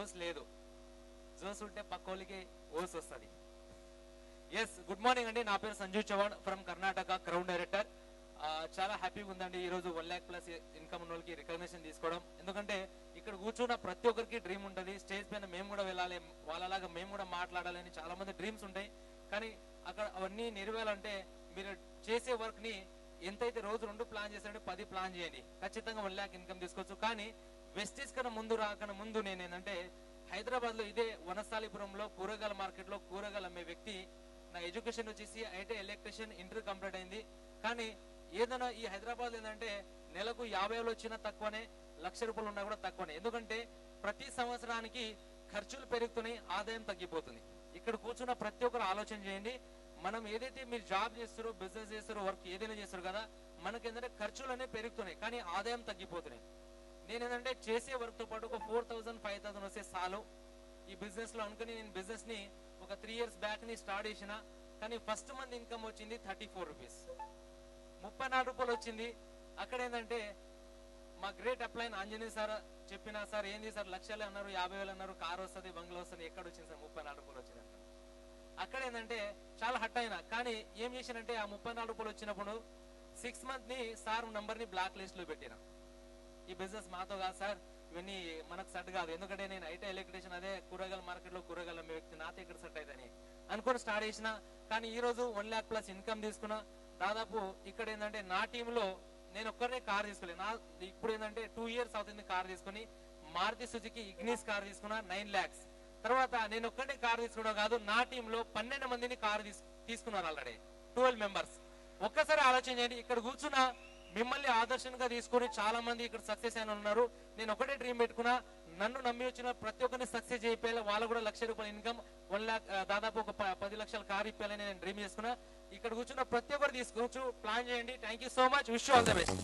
Jose లేదు, Jose ఉంటే పక్కోళ్ళకి ఓస్ వస్తుంది. ఎస్, గుడ్ మార్నింగ్ అండి. నా పేరు Sanjeev Chavan from Karnataka, crown director. చాలా హ్యాపీగా ఉందండి ఈరోజు 1 lakh ప్లస్ ఇన్కమ్ ఉన్న వాళ్ళకి రికగ్నిషన్ తీసుకోవడం. ఎందుకంటే ఇక్కడ కూర్చున్న ప్రతి ఒక్కరికి డ్రీమ్ ఉంటుంది, స్టేజ్ పైన మేము కూడా వెళ్ళాలి, వాళ్ళలాగా మేము కూడా మాట్లాడాలని చాలా మంది డ్రీమ్స్ ఉంటాయి. కానీ అక్కడ అవన్నీ నెరవేరాలంటే మీరు చేసే వర్క్ ని ఎంతైతే రోజు 2 ప్లాన్ చేశారంటే 10 ప్లాన్ చేయండి, ఖచ్చితంగా 1 lakh ఇన్కమ్ తీసుకోవచ్చు. కానీ వెస్టీజ్ కన్నా ముందు రాకన్నా ముందు నేను ఏంటంటే హైదరాబాద్ లో ఇదే వనస్థాలిపురంలో కూరగాయల మార్కెట్ లో కూరగాయలు అమ్మే వ్యక్తి. నా ఎడ్యుకేషన్ వచ్చేసి ఐటీ ఎలక్ట్రీషియన్, ఇంటర్ కంప్లీట్ అయింది. కానీ ఏదైనా ఈ హైదరాబాద్ ఏంటంటే నెలకు 50,000 వచ్చినా తక్కువనే, 1,00,000 రూపాయలు ఉన్నా కూడా తక్కువనే. ఎందుకంటే ప్రతి సంవత్సరానికి ఖర్చులు పెరుగుతున్నాయి, ఆదాయం తగ్గిపోతుంది. ఇక్కడ కూర్చున్న ప్రతి ఒక్కరు ఆలోచన చేయండి. మనం ఏదైతే మీరు జాబ్ చేస్తారో, బిజినెస్ చేస్తారో, వర్క్ ఏదైనా చేస్తారు కదా, మనకి ఏంటంటే ఖర్చులు అనేవి పెరుగుతున్నాయి కానీ ఆదాయం తగ్గిపోతున్నాయి. నేను ఏంటంటే చేసే వర్క్ తో పాటు ఒక 4,000 5,000 వస్తే చాలు ఈ బిజినెస్ లో అనుకుని నేను బిజినెస్ ని ఒక 3 years బ్యాక్ ని స్టార్ట్ చేసిన. కానీ ఫస్ట్ మంత్ ఇన్కమ్ వచ్చింది 34 రూపీస్, 34 రూపాయలు వచ్చింది. అక్కడ ఏంటంటే మా గ్రేట్ అప్లైన్ ఆంజనేయ సార్ చెప్పిన, సార్ ఏంది సార్ 1,00,000 అన్నారు, 50,000 అన్నారు, కార్ వస్తుంది, బంగ్లా వస్తుంది, ఎక్కడ వచ్చింది సార్ 34 రూపాయలు వచ్చింది అంటారు. అక్కడ ఏంటంటే చాలా హట్ అయినా. కానీ ఏం చేశానంటే ఆ 34 రూపాయలు వచ్చినప్పుడు 6 month ని సార్ నంబర్ ని బ్లాక్ లిస్ట్ లో పెట్టిన. ఈ బిజినెస్ మాతో కాదు సార్, ఇవన్నీ మనకు సెట్ కాదు, ఎందుకంటే నేను ఐటీ ఎలక్ట్రీషియన్, అదే కూరగాయల మార్కెట్ లో కూరగాయల వ్యక్తి, నాతో ఇక్కడ సెట్ అవుతాయని అనుకుని స్టార్ట్ చేసిన. కానీ ఈ రోజు 1 lakh ప్లస్ ఇన్కమ్ తీసుకున్నా. దాదాపు ఇక్కడ ఏంటంటే నా టీంలో నేను ఒక్కరినే కార్ తీసుకోలేదు. ఇప్పుడు ఏంటంటే 2 years అవుతుంది కార్ తీసుకుని. మారుతి సుజుకి ఇగ్నిస్ కార్ తీసుకున్నా 9 lakhs. తర్వాత నేను ఒక్కటే కార్ తీసుకోవడం కాదు, నా టీంలో 12 మందిని కార్ తీసుకున్నారు ఆల్రెడీ, 12 members. ఒక్కసారి ఆలోచన చేయండి, ఇక్కడ కూర్చున్న మిమ్మల్ని ఆదర్శంగా తీసుకొని చాలా మంది ఇక్కడ సక్సెస్ అయిన ఉన్నారు. నేను ఒకటే డ్రీమ్ పెట్టుకున్నా, నన్ను నమ్మి వచ్చిన ప్రతి ఒక్కరిని సక్సెస్ చేయాలి, వాళ్ళు కూడా 1,00,000 రూపాయల ఇన్కమ్, 1 lakh దాదాపు ఒక 10 లక్షల కార్ ఇప్పాలని నేను డ్రీమ్ చేసుకున్నా. ఇక్కడ కూర్చున్న ప్రతి ఒక్కరు తీసుకోవచ్చు, ప్లాన్ చేయండి. Thank you so much, wish you all the best.